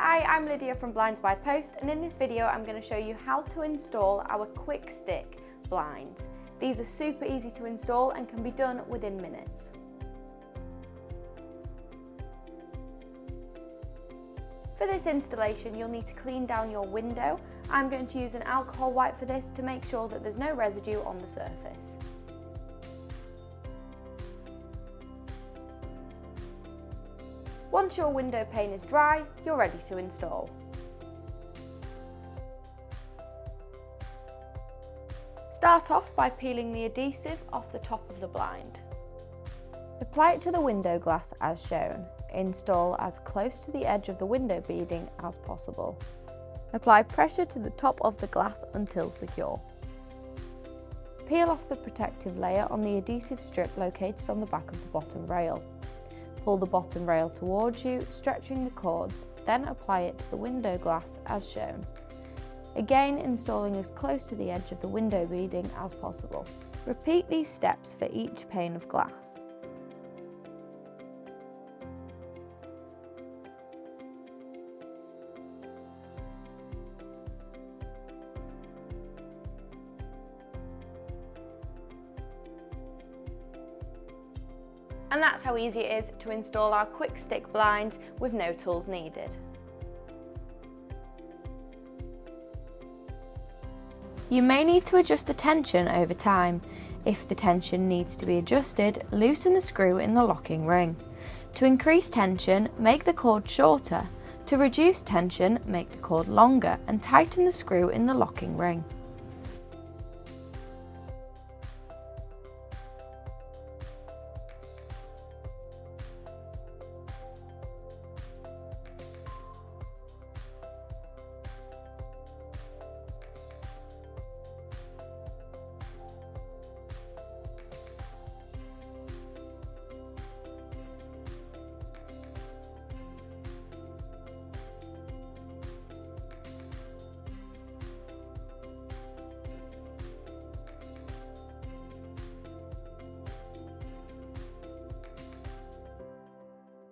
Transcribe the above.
Hi, I'm Lydia from BlindsbyPost, and in this video I'm going to show you how to install our QuickStick blinds. These are super easy to install and can be done within minutes. For this installation you'll need to clean down your window. I'm going to use an alcohol wipe for this to make sure that there's no residue on the surface. Once your window pane is dry, you're ready to install. Start off by peeling the adhesive off the top of the blind. Apply it to the window glass as shown. Install as close to the edge of the window beading as possible. Apply pressure to the top of the glass until secure. Peel off the protective layer on the adhesive strip located on the back of the bottom rail. Pull the bottom rail towards you, stretching the cords, then apply it to the window glass as shown. Again, installing as close to the edge of the window beading as possible. Repeat these steps for each pane of glass. And that's how easy it is to install our QuickStick blinds with no tools needed. You may need to adjust the tension over time. If the tension needs to be adjusted, loosen the screw in the locking ring. To increase tension, make the cord shorter. To reduce tension, make the cord longer and tighten the screw in the locking ring.